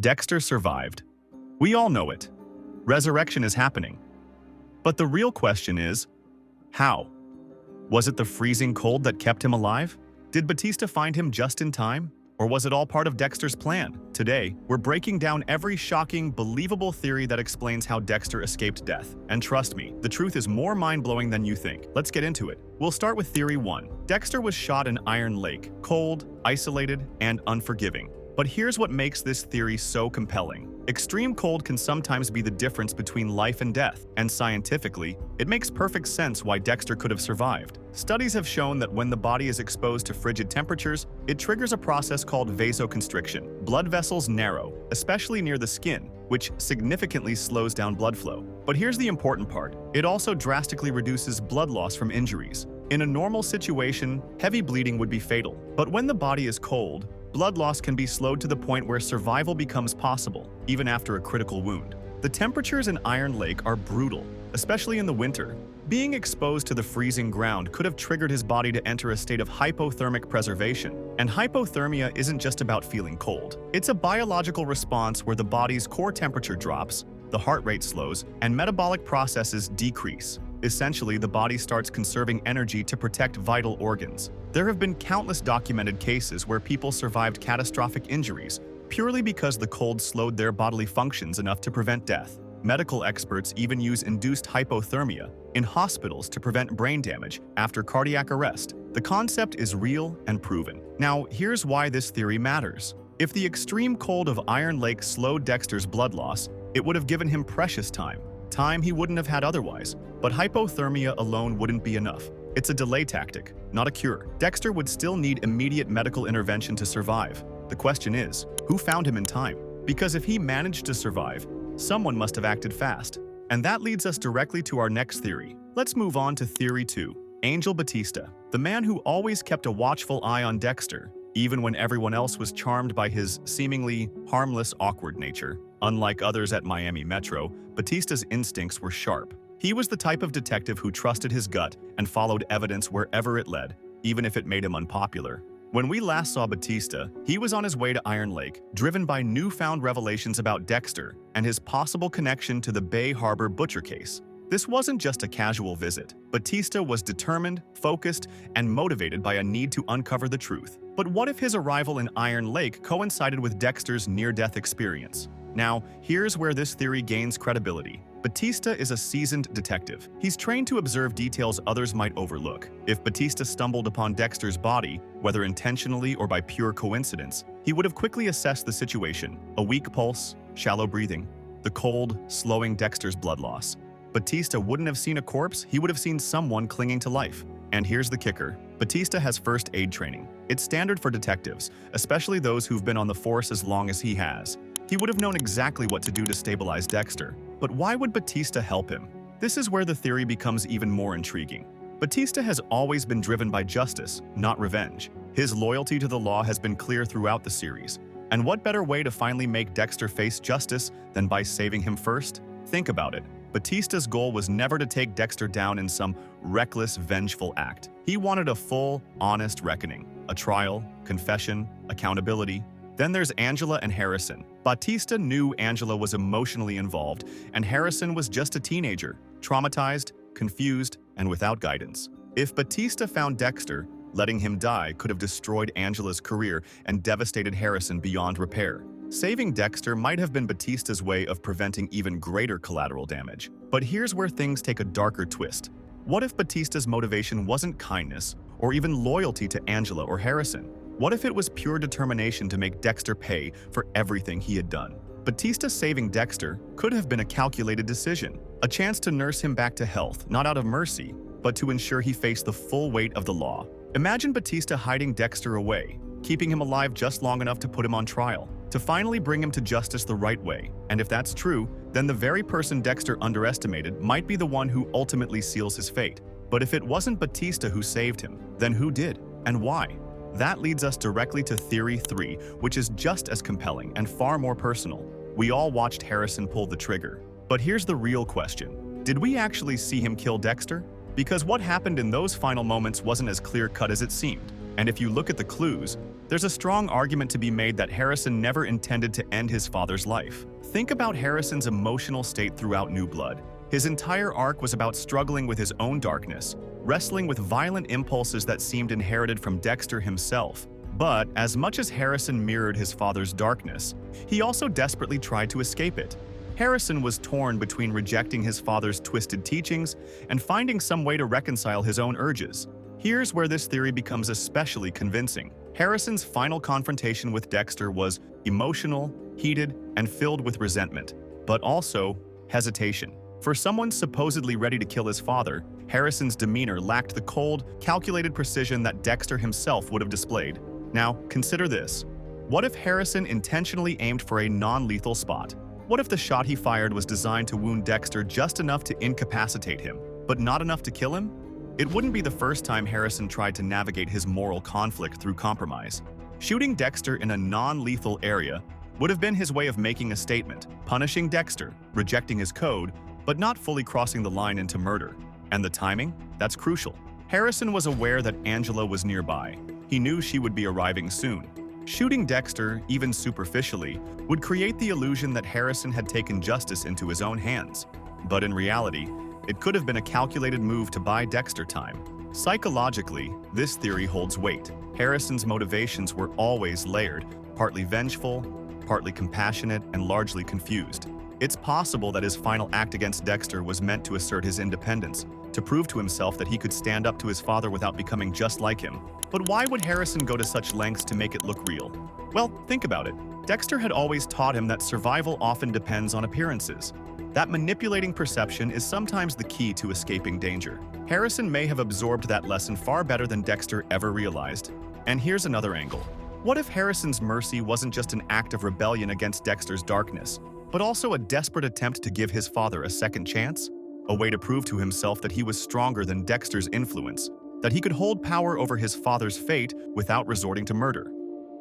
Dexter survived. We all know it. Resurrection is happening. But the real question is, how? Was it the freezing cold that kept him alive? Did Batista find him just in time? Or was it all part of Dexter's plan? Today, we're breaking down every shocking, believable theory that explains how Dexter escaped death. And trust me, the truth is more mind-blowing than you think. Let's get into it. We'll start with Theory 1. Dexter was shot in Iron Lake, cold, isolated, and unforgiving. But here's what makes this theory so compelling. Extreme cold can sometimes be the difference between life and death, and scientifically, it makes perfect sense why Dexter could have survived. Studies have shown that when the body is exposed to frigid temperatures, it triggers a process called vasoconstriction. Blood vessels narrow, especially near the skin, which significantly slows down blood flow. But here's the important part. It also drastically reduces blood loss from injuries. In a normal situation, heavy bleeding would be fatal. But when the body is cold, blood loss can be slowed to the point where survival becomes possible, even after a critical wound. The temperatures in Iron Lake are brutal, especially in the winter. Being exposed to the freezing ground could have triggered his body to enter a state of hypothermic preservation. And hypothermia isn't just about feeling cold. It's a biological response where the body's core temperature drops, the heart rate slows, and metabolic processes decrease. Essentially, the body starts conserving energy to protect vital organs. There have been countless documented cases where people survived catastrophic injuries purely because the cold slowed their bodily functions enough to prevent death. Medical experts even use induced hypothermia in hospitals to prevent brain damage after cardiac arrest. The concept is real and proven. Now, here's why this theory matters. If the extreme cold of Iron Lake slowed Dexter's blood loss, it would have given him precious time he wouldn't have had otherwise. But hypothermia alone wouldn't be enough. It's a delay tactic, not a cure. Dexter would still need immediate medical intervention to survive. The question is, who found him in time? Because if he managed to survive, someone must have acted fast. And that leads us directly to our next theory. Let's move on to Theory 2. Angel Batista, the man who always kept a watchful eye on Dexter, even when everyone else was charmed by his seemingly harmless, awkward nature. Unlike others at Miami Metro, Batista's instincts were sharp. He was the type of detective who trusted his gut and followed evidence wherever it led, even if it made him unpopular. When we last saw Batista, he was on his way to Iron Lake, driven by newfound revelations about Dexter and his possible connection to the Bay Harbor butcher case. This wasn't just a casual visit. Batista was determined, focused, and motivated by a need to uncover the truth. But what if his arrival in Iron Lake coincided with Dexter's near-death experience? Now, here's where this theory gains credibility. Batista is a seasoned detective. He's trained to observe details others might overlook. If Batista stumbled upon Dexter's body, whether intentionally or by pure coincidence, he would have quickly assessed the situation. A weak pulse, shallow breathing, the cold, slowing Dexter's blood loss. Batista wouldn't have seen a corpse, he would have seen someone clinging to life. And here's the kicker. Batista has first aid training. It's standard for detectives, especially those who've been on the force as long as he has. He would have known exactly what to do to stabilize Dexter. But why would Batista help him? This is where the theory becomes even more intriguing. Batista has always been driven by justice, not revenge. His loyalty to the law has been clear throughout the series. And what better way to finally make Dexter face justice than by saving him first? Think about it. Batista's goal was never to take Dexter down in some reckless, vengeful act. He wanted a full, honest reckoning. A trial, confession, accountability. Then there's Angela and Harrison. Batista knew Angela was emotionally involved, and Harrison was just a teenager, traumatized, confused, and without guidance. If Batista found Dexter, letting him die could have destroyed Angela's career and devastated Harrison beyond repair. Saving Dexter might have been Batista's way of preventing even greater collateral damage. But here's where things take a darker twist. What if Batista's motivation wasn't kindness or even loyalty to Angela or Harrison? What if it was pure determination to make Dexter pay for everything he had done? Batista saving Dexter could have been a calculated decision, a chance to nurse him back to health, not out of mercy, but to ensure he faced the full weight of the law. Imagine Batista hiding Dexter away, keeping him alive just long enough to put him on trial, to finally bring him to justice the right way. And if that's true, then the very person Dexter underestimated might be the one who ultimately seals his fate. But if it wasn't Batista who saved him, then who did, and why? That leads us directly to Theory 3, which is just as compelling and far more personal. We all watched Harrison pull the trigger. But here's the real question. Did we actually see him kill Dexter? Because what happened in those final moments wasn't as clear-cut as it seemed. And if you look at the clues, There's a strong argument to be made that Harrison never intended to end his father's life. Think about Harrison's emotional state throughout New Blood. His entire arc was about struggling with his own darkness, wrestling with violent impulses that seemed inherited from Dexter himself. But as much as Harrison mirrored his father's darkness, he also desperately tried to escape it. Harrison was torn between rejecting his father's twisted teachings and finding some way to reconcile his own urges. Here's where this theory becomes especially convincing. Harrison's final confrontation with Dexter was emotional, heated, and filled with resentment, but also hesitation. For someone supposedly ready to kill his father, Harrison's demeanor lacked the cold, calculated precision that Dexter himself would have displayed. Now, consider this. What if Harrison intentionally aimed for a non-lethal spot? What if the shot he fired was designed to wound Dexter just enough to incapacitate him, but not enough to kill him? It wouldn't be the first time Harrison tried to navigate his moral conflict through compromise. Shooting Dexter in a non-lethal area would have been his way of making a statement, punishing Dexter, rejecting his code, but not fully crossing the line into murder. And the timing? That's crucial. Harrison was aware that Angela was nearby. He knew she would be arriving soon. Shooting Dexter, even superficially, would create the illusion that Harrison had taken justice into his own hands. But in reality, it could have been a calculated move to buy Dexter time. Psychologically, this theory holds weight. Harrison's motivations were always layered, partly vengeful, partly compassionate, and largely confused. It's possible that his final act against Dexter was meant to assert his independence, to prove to himself that he could stand up to his father without becoming just like him. But why would Harrison go to such lengths to make it look real? Well, think about it. Dexter had always taught him that survival often depends on appearances. That manipulating perception is sometimes the key to escaping danger. Harrison may have absorbed that lesson far better than Dexter ever realized. And here's another angle. What if Harrison's mercy wasn't just an act of rebellion against Dexter's darkness, but also a desperate attempt to give his father a second chance? A way to prove to himself that he was stronger than Dexter's influence, that he could hold power over his father's fate without resorting to murder.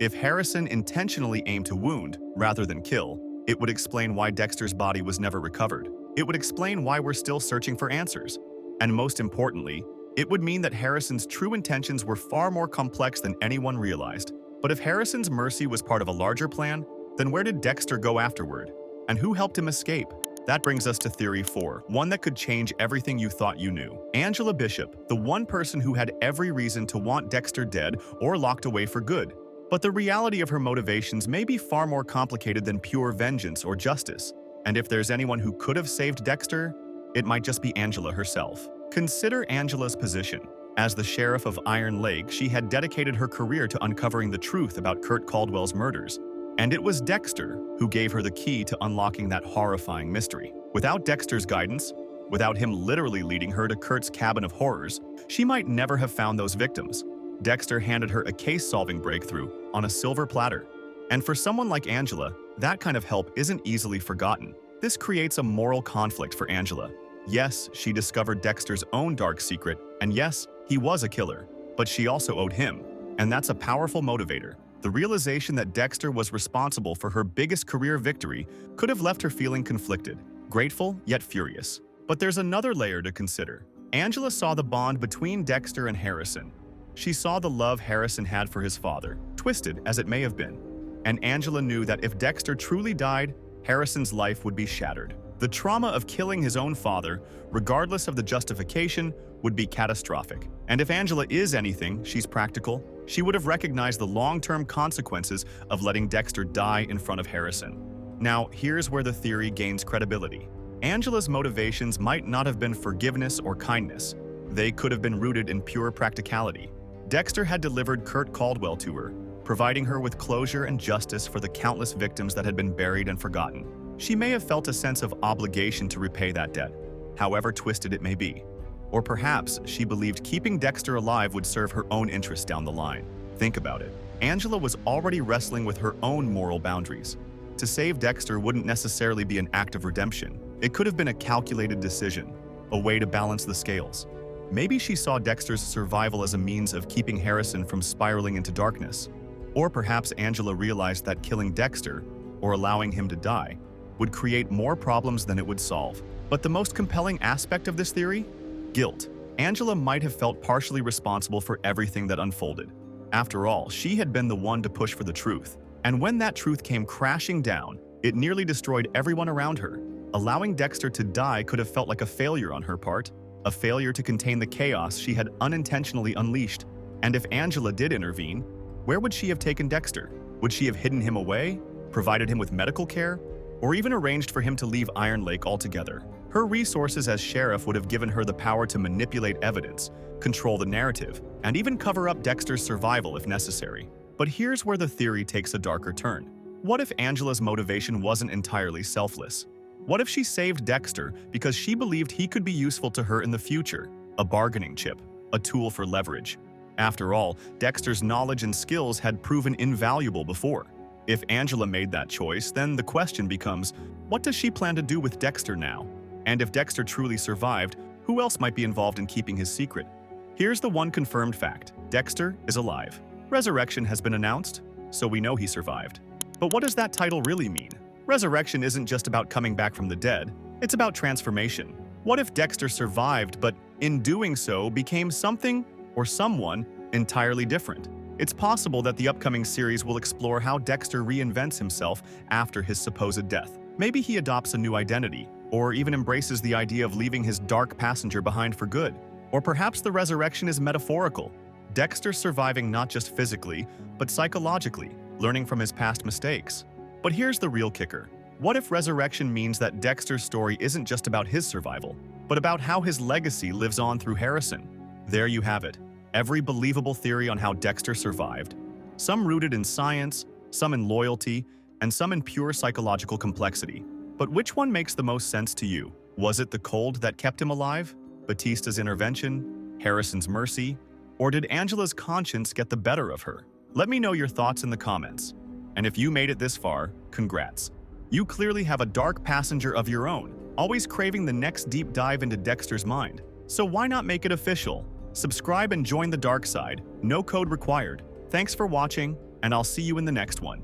If Harrison intentionally aimed to wound rather than kill, it would explain why Dexter's body was never recovered. It would explain why we're still searching for answers. And most importantly, it would mean that Harrison's true intentions were far more complex than anyone realized. But if Harrison's mercy was part of a larger plan, then where did Dexter go afterward? And who helped him escape? That brings us to Theory 4, one that could change everything you thought you knew. Angela Bishop, the one person who had every reason to want Dexter dead or locked away for good. But the reality of her motivations may be far more complicated than pure vengeance or justice. And if there's anyone who could have saved Dexter, it might just be Angela herself. Consider Angela's position. As the sheriff of Iron Lake, she had dedicated her career to uncovering the truth about Kurt Caldwell's murders. And it was Dexter who gave her the key to unlocking that horrifying mystery. Without Dexter's guidance, without him literally leading her to Kurt's cabin of horrors, she might never have found those victims. Dexter handed her a case-solving breakthrough on a silver platter. And for someone like Angela, that kind of help isn't easily forgotten. This creates a moral conflict for Angela. Yes, she discovered Dexter's own dark secret, and yes, he was a killer, but she also owed him. And that's a powerful motivator. The realization that Dexter was responsible for her biggest career victory could have left her feeling conflicted, grateful yet furious. But there's another layer to consider. Angela saw the bond between Dexter and Harrison. She saw the love Harrison had for his father, twisted as it may have been. And Angela knew that if Dexter truly died, Harrison's life would be shattered. The trauma of killing his own father, regardless of the justification, would be catastrophic. And if Angela is anything, she's practical. She would have recognized the long-term consequences of letting Dexter die in front of Harrison. Now, here's where the theory gains credibility. Angela's motivations might not have been forgiveness or kindness. They could have been rooted in pure practicality. Dexter had delivered Kurt Caldwell to her, providing her with closure and justice for the countless victims that had been buried and forgotten. She may have felt a sense of obligation to repay that debt, however twisted it may be. Or perhaps she believed keeping Dexter alive would serve her own interests down the line. Think about it. Angela was already wrestling with her own moral boundaries. To save Dexter wouldn't necessarily be an act of redemption. It could have been a calculated decision, a way to balance the scales. Maybe she saw Dexter's survival as a means of keeping Harrison from spiraling into darkness. Or perhaps Angela realized that killing Dexter, or allowing him to die, would create more problems than it would solve. But the most compelling aspect of this theory? Guilt. Angela might have felt partially responsible for everything that unfolded. After all, she had been the one to push for the truth. And when that truth came crashing down, it nearly destroyed everyone around her. Allowing Dexter to die could have felt like a failure on her part, a failure to contain the chaos she had unintentionally unleashed. And if Angela did intervene, where would she have taken Dexter? Would she have hidden him away, provided him with medical care, or even arranged for him to leave Iron Lake altogether? Her resources as sheriff would have given her the power to manipulate evidence, control the narrative, and even cover up Dexter's survival if necessary. But here's where the theory takes a darker turn. What if Angela's motivation wasn't entirely selfless? What if she saved Dexter because she believed he could be useful to her in the future, a bargaining chip, a tool for leverage? After all, Dexter's knowledge and skills had proven invaluable before. If Angela made that choice, then the question becomes, what does she plan to do with Dexter now? And if Dexter truly survived, who else might be involved in keeping his secret? Here's the one confirmed fact: Dexter is alive. Resurrection has been announced, so we know he survived. But what does that title really mean? Resurrection isn't just about coming back from the dead, it's about transformation. What if Dexter survived, but in doing so became something or someone entirely different? It's possible that the upcoming series will explore how Dexter reinvents himself after his supposed death. Maybe he adopts a new identity, or even embraces the idea of leaving his dark passenger behind for good. Or perhaps the resurrection is metaphorical, Dexter surviving not just physically, but psychologically, learning from his past mistakes. But here's the real kicker. What if resurrection means that Dexter's story isn't just about his survival, but about how his legacy lives on through Harrison? There you have it. Every believable theory on how Dexter survived. Some rooted in science, some in loyalty, and some in pure psychological complexity. But which one makes the most sense to you? Was it the cold that kept him alive? Batista's intervention? Harrison's mercy? Or did Angela's conscience get the better of her? Let me know your thoughts in the comments. And if you made it this far, congrats. You clearly have a dark passenger of your own, always craving the next deep dive into Dexter's mind. So why not make it official? Subscribe and join the dark side. No code required. Thanks for watching, and I'll see you in the next one.